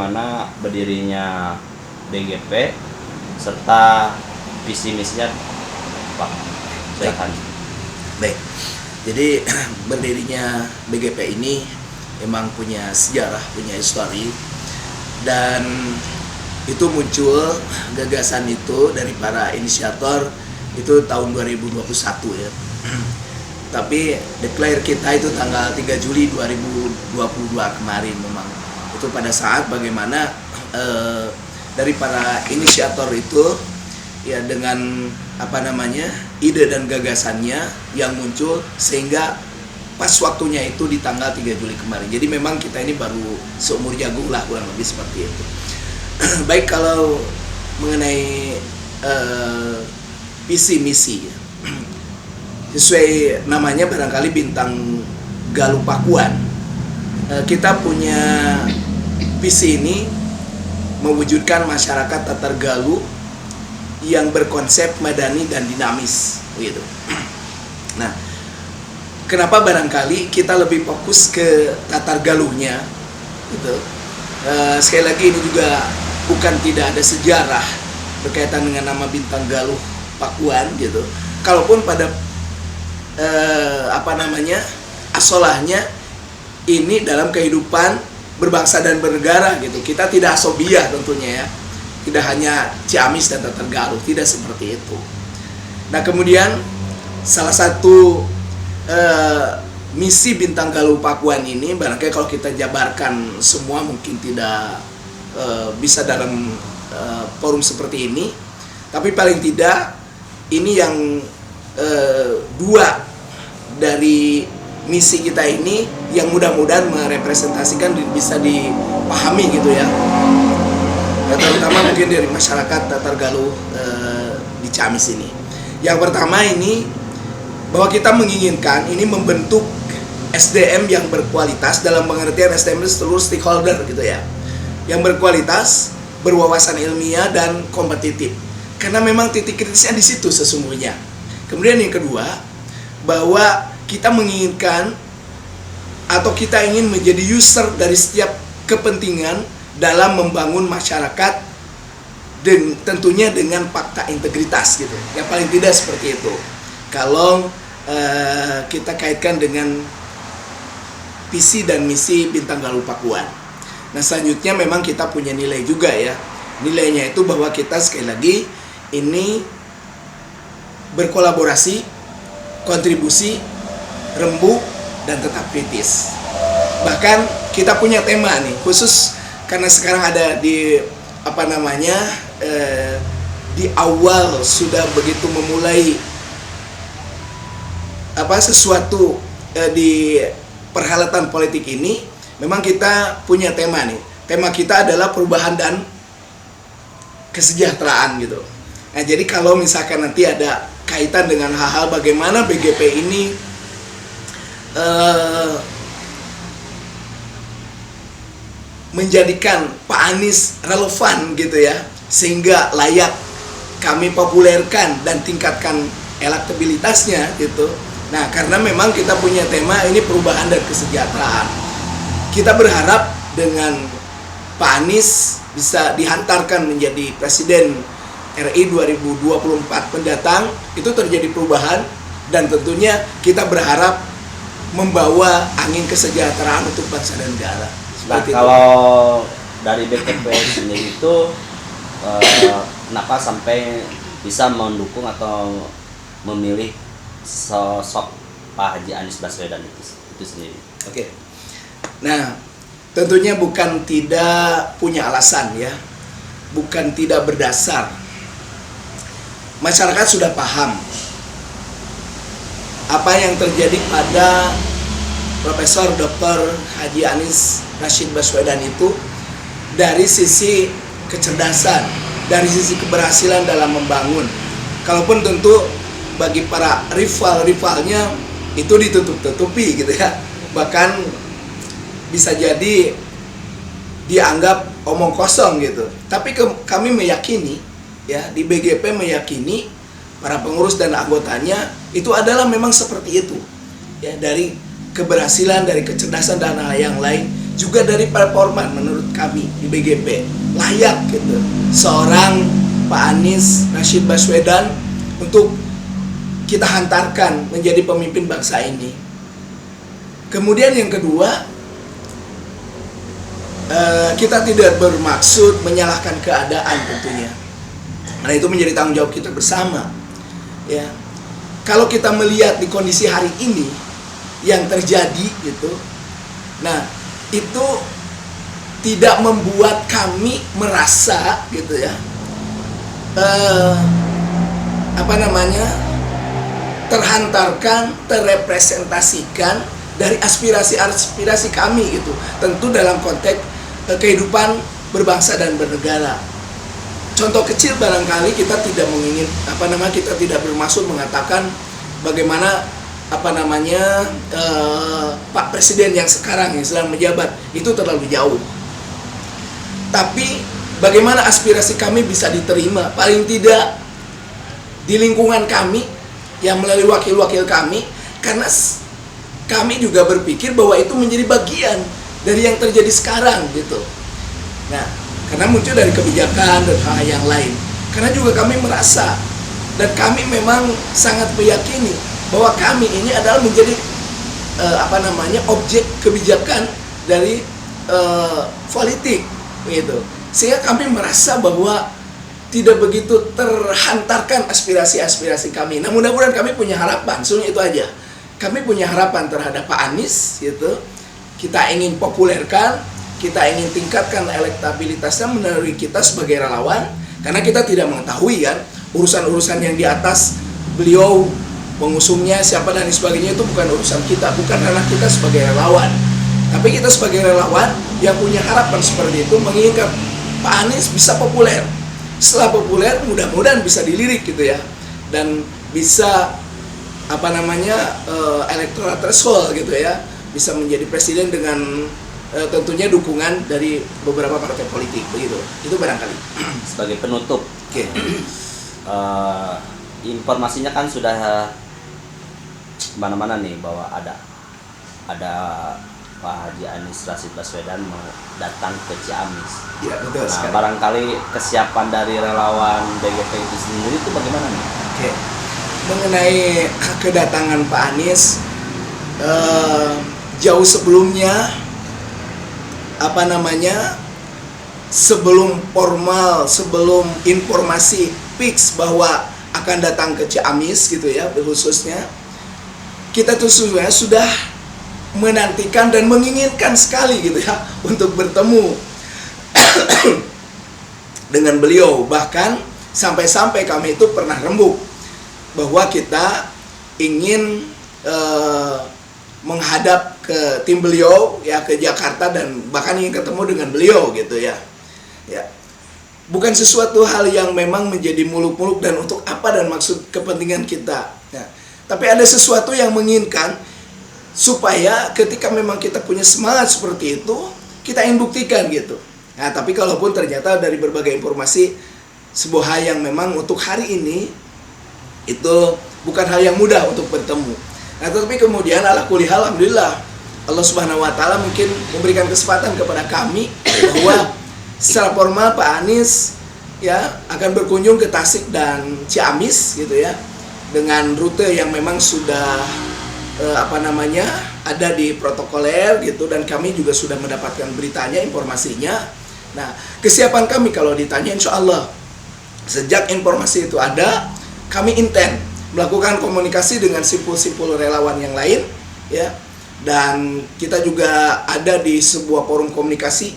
bagaimana berdirinya BGP serta visi misinya, Pak. Silakan. Baik. Jadi berdirinya BGP ini memang punya sejarah, punya histori, dan itu muncul gagasan itu dari para inisiator itu tahun 2021 ya. Tapi declare kita itu tanggal 3 Juli 2022 kemarin memang. Itu pada saat bagaimana dari para inisiator itu ya dengan ide dan gagasannya yang muncul sehingga pas waktunya itu di tanggal 3 Juli kemarin. Jadi memang kita ini baru seumur jagung lah, kurang lebih seperti itu. Baik, kalau mengenai visi misi ya. Sesuai namanya barangkali Bintang Galuh Pakuan, kita punya visi ini mewujudkan masyarakat Tatar Galuh yang berkonsep madani dan dinamis gitu. Nah, kenapa barangkali kita lebih fokus ke Tatar Galuhnya gitu. Sekali lagi ini juga bukan tidak ada sejarah berkaitan dengan nama Bintang Galuh Pakuan gitu. Kalaupun pada asolahnya ini dalam kehidupan berbangsa dan bernegara gitu. Kita tidak asobiah tentunya ya, tidak hanya Ciamis dan Tatar Galuh, tidak seperti itu. Nah, kemudian salah satu misi Bintang Galuh Pakuan ini barangkali kalau kita jabarkan semua mungkin tidak bisa dalam forum seperti ini, tapi paling tidak ini yang dua dari misi kita ini yang mudah-mudahan merepresentasikan dan bisa dipahami gitu ya, terutama mungkin dari masyarakat Tatar Galuh di Ciamis ini. Yang pertama ini bahwa kita menginginkan ini membentuk SDM yang berkualitas, dalam pengertian SDM seluruh stakeholder gitu ya, yang berkualitas, berwawasan ilmiah dan kompetitif. Karena memang titik kritisnya di situ sesungguhnya. Kemudian yang kedua, bahwa kita menginginkan atau kita ingin menjadi user dari setiap kepentingan dalam membangun masyarakat, dan tentunya dengan fakta integritas gitu. Yang paling tidak seperti itu. Kalau kita kaitkan dengan visi dan misi Bintang Galuh Pakuan. Nah, selanjutnya memang kita punya nilai juga ya. Nilainya itu bahwa kita sekali lagi ini berkolaborasi, kontribusi, rembuh, dan tetap kritis. Bahkan kita punya tema nih, khusus karena sekarang ada di di awal sudah begitu memulai sesuatu di perhelatan politik ini, memang kita punya tema nih. Tema kita adalah perubahan dan kesejahteraan gitu. Nah, jadi kalau misalkan nanti ada kaitan dengan hal-hal bagaimana BGP ini menjadikan Pak Anies relevan gitu ya, sehingga layak kami populerkan dan tingkatkan elektabilitasnya gitu. Nah, karena memang kita punya tema ini perubahan dan kesejahteraan. Kita berharap dengan Pak Anies bisa dihantarkan menjadi Presiden RI 2024 mendatang, itu terjadi perubahan, dan tentunya kita berharap membawa angin kesejahteraan untuk bangsa dan negara. Nah, kalau dari BGP sendiri itu kenapa sampai bisa mendukung atau memilih sosok Pak Haji Anies Baswedan itu sendiri? Oke. Nah, tentunya bukan tidak punya alasan ya, bukan tidak berdasar. Masyarakat sudah paham apa yang terjadi pada Profesor Dr. Haji Anies Rashid Baswedan itu dari sisi kecerdasan, dari sisi keberhasilan dalam membangun. Kalaupun tentu bagi para rivalnya itu ditutup-tutupi gitu ya, bahkan bisa jadi dianggap omong kosong gitu. Tapi kami meyakini ya, di BGP meyakini para pengurus dan anggotanya itu adalah memang seperti itu ya, dari keberhasilan, dari kecerdasan dan hal yang lain juga dari performa menurut kami di BGP layak gitu seorang Pak Anies Rashid Baswedan untuk kita hantarkan menjadi pemimpin bangsa ini. Kemudian yang kedua, kita tidak bermaksud menyalahkan keadaan tentunya, karena itu menjadi tanggung jawab kita bersama. Ya, kalau kita melihat di kondisi hari ini yang terjadi gitu, nah itu tidak membuat kami merasa gitu ya, terhantarkan, terrepresentasikan dari aspirasi-aspirasi kami gitu. Tentu dalam konteks kehidupan berbangsa dan bernegara. Contoh kecil barangkali kita tidak kita tidak bermaksud mengatakan bagaimana Pak Presiden yang sekarang yang sedang menjabat itu terlalu jauh. Tapi bagaimana aspirasi kami bisa diterima paling tidak di lingkungan kami yang melalui wakil-wakil kami, karena kami juga berpikir bahwa itu menjadi bagian dari yang terjadi sekarang gitu. Nah, karena muncul dari kebijakan dan hal yang lain. Karena juga kami merasa dan kami memang sangat meyakini bahwa kami ini adalah menjadi objek kebijakan dari politik gitu. Sehingga kami merasa bahwa tidak begitu terhantarkan aspirasi-aspirasi kami. Nah, mudah-mudahan kami punya harapan, sebenarnya itu aja. Kami punya harapan terhadap Pak Anies gitu. Kita ingin populerkan, kita ingin tingkatkan elektabilitasnya melalui kita sebagai relawan, karena kita tidak mengetahui kan urusan-urusan yang di atas beliau mengusungnya siapa dan sebagainya, itu bukan urusan kita, bukan ranah kita sebagai relawan. Tapi kita sebagai relawan yang punya harapan seperti itu menginginkan Pak Anies bisa populer. Setelah populer mudah-mudahan bisa dilirik gitu ya, dan bisa electoral threshold gitu ya, bisa menjadi presiden dengan tentunya dukungan dari beberapa partai politik begitu. Itu barangkali sebagai penutup. Oke. Informasinya kan sudah mana-mana nih bahwa ada Pak Haji Anies Rashid Baswedan mau datang ke Ciamis. Ya, betul Nah, sekali. barangkali kesiapan dari relawan BGP itu sendiri itu bagaimana nih? Oke. Mengenai kedatangan Pak Anies, jauh sebelumnya sebelum formal, sebelum informasi fix bahwa akan datang ke Ciamis gitu ya, khususnya kita tuh sudah menantikan dan menginginkan sekali gitu ya untuk bertemu dengan beliau. Bahkan sampai-sampai kami itu pernah rembuk bahwa kita ingin menghadap ke tim beliau ya, ke Jakarta, dan bahkan ingin ketemu dengan beliau gitu ya. Ya. Bukan sesuatu hal yang memang menjadi muluk-muluk dan untuk apa dan maksud kepentingan kita. Ya. Tapi ada sesuatu yang menginginkan supaya ketika memang kita punya semangat seperti itu, kita ingin buktikan gitu. Nah, tapi kalaupun ternyata dari berbagai informasi sebuah hal yang memang untuk hari ini itu bukan hal yang mudah untuk bertemu. Nah, tetapi kemudian alhamdulillah Allah Subhanahu wa taala mungkin memberikan kesempatan kepada kami bahwa secara formal Pak Anies ya akan berkunjung ke Tasik dan Ciamis gitu ya, dengan rute yang memang sudah ada di protokoler gitu, dan kami juga sudah mendapatkan beritanya, informasinya. Nah, kesiapan kami kalau ditanya, insya Allah sejak informasi itu ada, kami intent melakukan komunikasi dengan simpul-simpul relawan yang lain ya, dan kita juga ada di sebuah forum komunikasi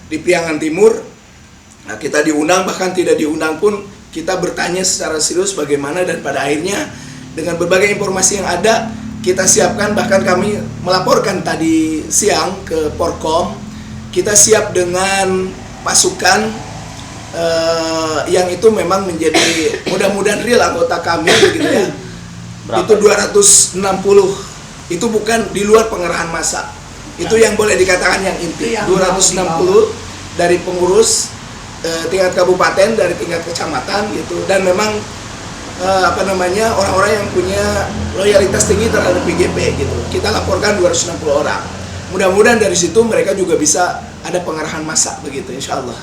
di Priangan Timur. Nah, kita diundang, bahkan tidak diundang pun kita bertanya secara serius bagaimana, dan pada akhirnya dengan berbagai informasi yang ada kita siapkan. Bahkan kami melaporkan tadi siang ke Porkom, kita siap dengan pasukan yang itu memang menjadi mudah-mudahan real anggota kami gitu ya. Berapa? Itu 260, itu bukan di luar pengerahan massa. Itu yang boleh dikatakan yang inti. 260 dari pengurus tingkat kabupaten, dari tingkat kecamatan gitu, dan memang orang-orang yang punya loyalitas tinggi terhadap BGP gitu. Kita laporkan 260 orang. mudah-mudahan dari situ mereka juga bisa ada pengerahan massa begitu, insya Allah.